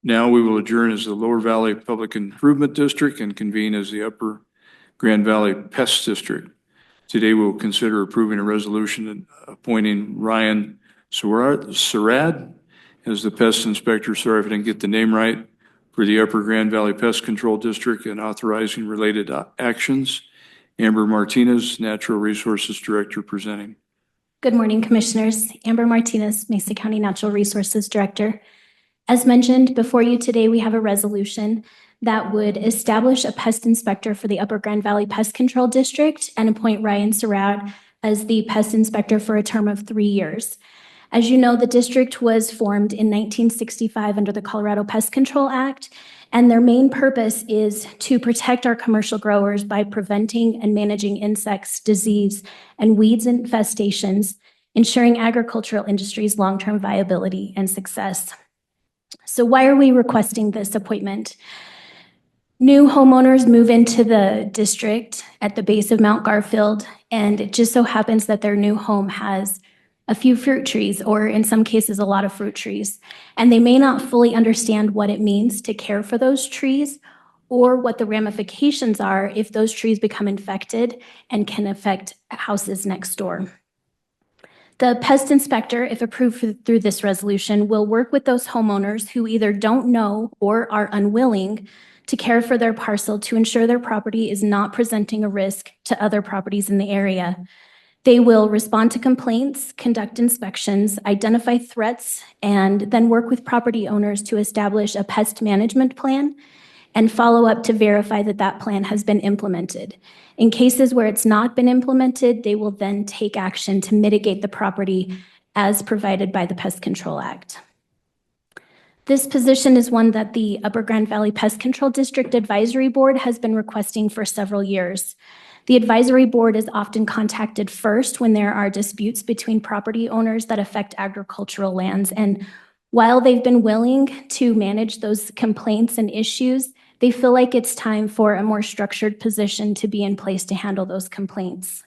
Now we will adjourn as the Lower Valley Public Improvement District and convene as the Upper Grand Valley Pest District. Today we will consider approving a resolution appointing Ryan Surad as the Pest Inspector. Sorry if I didn't get the name right, for the Upper Grand Valley Pest Control District, and authorizing related actions. Amber Martinez, Natural Resources Director, presenting. Good morning, Commissioners. Amber Martinez, Mesa County Natural Resources Director. As mentioned before you today, we have a resolution that would establish a pest inspector for the Upper Grand Valley Pest Control District and appoint Ryan Surad as the pest inspector for a term of 3 years. As you know, the district was formed in 1965 under the Colorado Pest Control Act, and their main purpose is to protect our commercial growers by preventing and managing insects, disease, and weeds infestations, ensuring agricultural industry's long-term viability and success. So why are we requesting this appointment? New homeowners move into the district at the base of Mount Garfield, and it just so happens that their new home has a few fruit trees, or in some cases, a lot of fruit trees. And they may not fully understand what it means to care for those trees or what the ramifications are if those trees become infected and can affect houses next door. The pest inspector, if approved through this resolution, will work with those homeowners who either don't know or are unwilling to care for their parcel to ensure their property is not presenting a risk to other properties in the area. They will respond to complaints, conduct inspections, identify threats, and then work with property owners to establish a pest management plan and follow up to verify that that plan has been implemented. In cases where it's not been implemented, they will then take action to mitigate the property as provided by the Pest Control Act. This position is one that the Upper Grand Valley Pest Control District Advisory Board has been requesting for several years. The advisory board is often contacted first when there are disputes between property owners that affect agricultural lands. And while they've been willing to manage those complaints and issues, they feel like it's time for a more structured position to be in place to handle those complaints.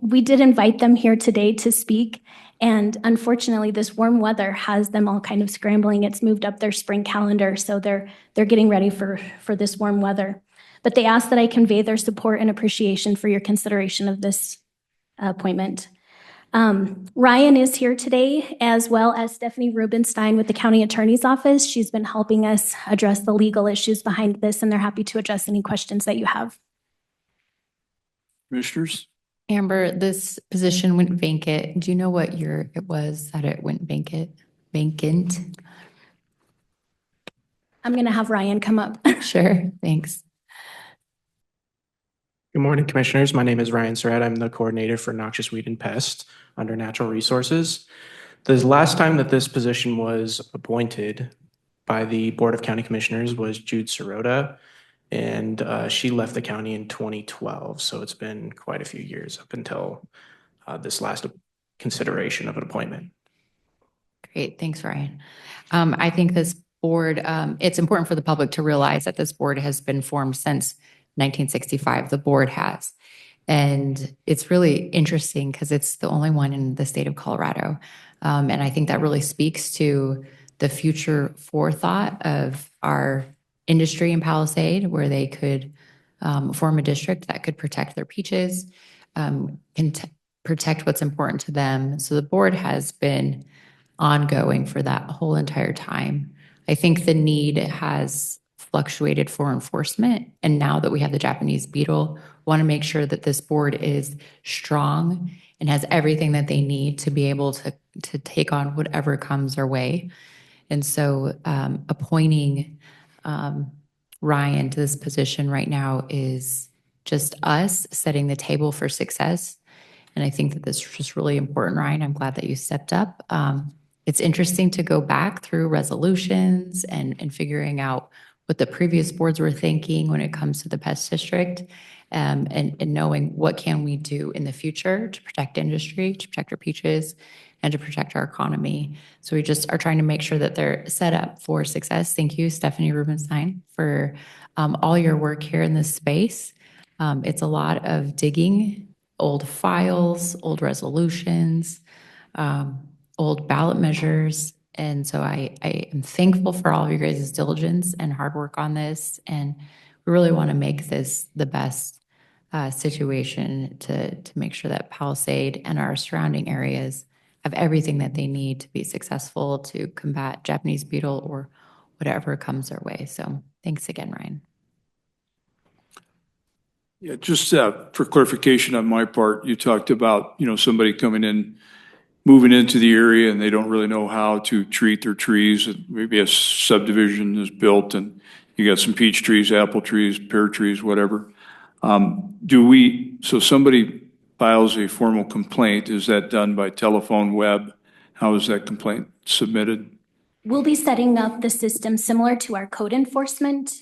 We did invite them here today to speak, and unfortunately this warm weather has them all kind of scrambling. It's moved up their spring calendar, so they're getting ready for this warm weather. But they ask that I convey their support and appreciation for your consideration of this appointment. Ryan is here today, as well as Stephanie Rubenstein with the County Attorney's Office. She's been helping us address the legal issues behind this, and they're happy to address any questions that you have. Commissioners? Amber, this position went vacant. Do you know what year it was that it went vacant? I'm going to have Ryan come up. Sure, thanks. Good morning, Commissioners. My name is Ryan Surad. I'm the coordinator for Noxious Weed and Pest under Natural Resources. The last time that this position was appointed by the Board of County Commissioners was Jude Sirota, and she left the county in 2012. So it's been quite a few years up until this last consideration of an appointment. Great, thanks, Ryan. I think this board, it's important for the public to realize that this board has been formed since 1965, the board has. And it's really interesting because it's the only one in the state of Colorado. And I think that really speaks to the future forethought of our industry in Palisade, where they could form a district that could protect their peaches, protect what's important to them. So the board has been ongoing for that whole entire time. I think the need has fluctuated for enforcement. And now that we have the Japanese beetle, want to make sure that this board is strong and has everything that they need to be able to take on whatever comes their way. And so appointing Ryan to this position right now is just us setting the table for success. And I think that this is just really important, Ryan. I'm glad that you stepped up. It's interesting to go back through resolutions and figuring out what the previous boards were thinking when it comes to the pest district, and knowing what can we do in the future to protect industry, to protect our peaches, and to protect our economy. So we just are trying to make sure that they're set up for success. Thank you, Stephanie Rubenstein, for all your work here in this space. It's a lot of digging, old files, old resolutions, old ballot measures, And so I am thankful for all of your guys' diligence and hard work on this. And we really want to make this the best situation to make sure that Palisade and our surrounding areas have everything that they need to be successful to combat Japanese beetle or whatever comes their way. So thanks again, Ryan. Yeah, just for clarification on my part, you talked about, somebody coming in, moving into the area and they don't really know how to treat their trees. And maybe a subdivision is built and you got some peach trees, apple trees, pear trees, whatever. So somebody files a formal complaint, is that done by telephone, web? How is that complaint submitted? We'll be setting up the system similar to our code enforcement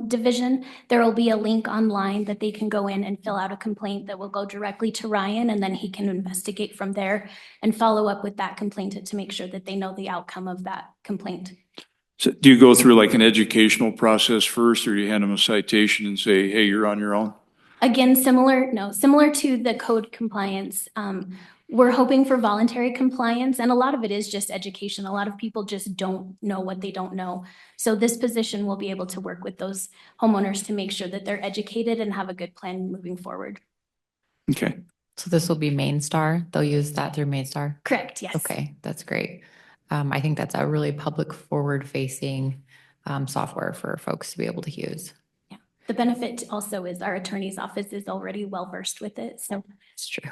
division. There will be a link online that they can go in and fill out a complaint that will go directly to Ryan, and then he can investigate from there and follow up with that complainant to make sure that they know the outcome of that complaint. So do you go through like an educational process first, or do you hand them a citation and say, hey, you're on your own? Again, similar to the code compliance. We're hoping for voluntary compliance, and a lot of it is just education. A lot of people just don't know what they don't know. So this position will be able to work with those homeowners to make sure that they're educated and have a good plan moving forward. Okay. So this will be Mainstar. They'll use that through Mainstar? Correct, yes. Okay, that's great. I think that's a really public forward-facing software for folks to be able to use. Yeah. The benefit also is our attorney's office is already well-versed with it, so. It's true.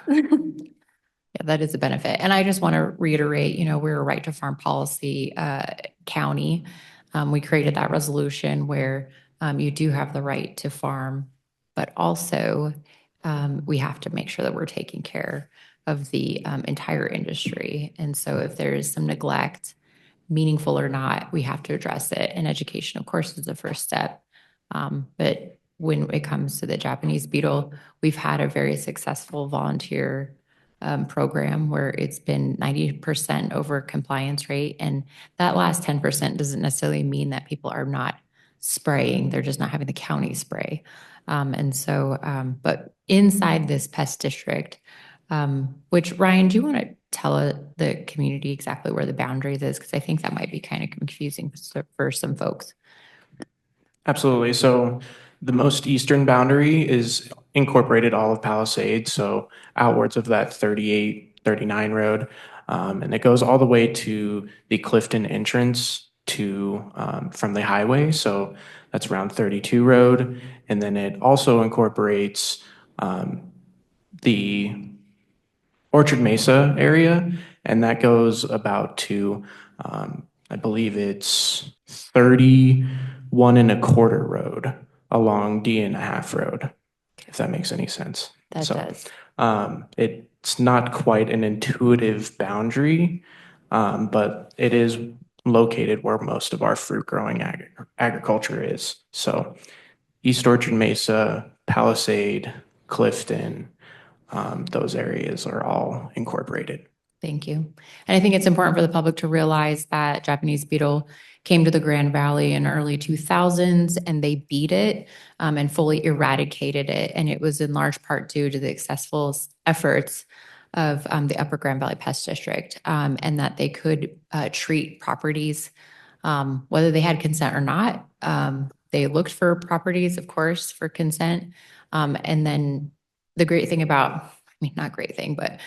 Yeah, that is a benefit. And I just want to reiterate, we're a right to farm policy county. We created that resolution where you do have the right to farm, but also we have to make sure that we're taking care of the entire industry. And so if there is some neglect, meaningful or not, we have to address it. And education, of course, is the first step. But when it comes to the Japanese beetle, we've had a very successful volunteer program where it's been 90% over compliance rate. And that last 10% doesn't necessarily mean that people are not spraying. They're just not having the county spray. But inside this pest district, which Ryan, do you want to tell the community exactly where the boundaries is? Because I think that might be kind of confusing for some folks. Absolutely. So the most eastern boundary is incorporated all of Palisade, so outwards of that 38, 39 road. And it goes all the way to the Clifton entrance from the highway. So that's around 32 road. And then it also incorporates the Orchard Mesa area, and that goes about to, I believe it's 31.25 road along D.5 road, if that makes any sense. That does. It's not quite an intuitive boundary, but it is located where most of our fruit growing agriculture is. So East Orchard Mesa, Palisade, Clifton, those areas are all incorporated. Thank you. And I think it's important for the public to realize that Japanese beetle came to the Grand Valley in early 2000s and they beat it and fully eradicated it. And it was in large part due to the successful efforts of the Upper Grand Valley Pest District and that they could treat properties, whether they had consent or not. They looked for properties, of course, for consent. And then the great thing not great thing, but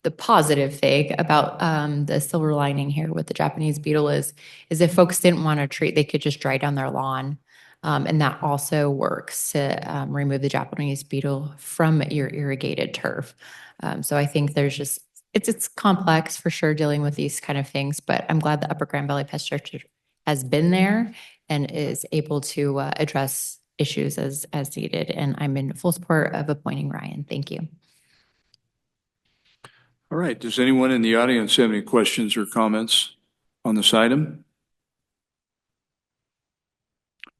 the positive thing about the silver lining here with the Japanese beetle is if folks didn't want to treat, they could just dry down their lawn. And that also works to remove the Japanese beetle from your irrigated turf. So I think it's complex for sure dealing with these kind of things, but I'm glad the Upper Grand Valley Pest District has been there and is able to address issues as needed. And I'm in full support of appointing Ryan. Thank you. All right. Does anyone in the audience have any questions or comments on this item?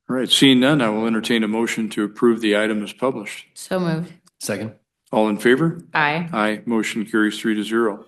All right. Seeing none, I will entertain a motion to approve the item as published. So moved. Second. All in favor? Aye. Aye. Motion carries 3-0.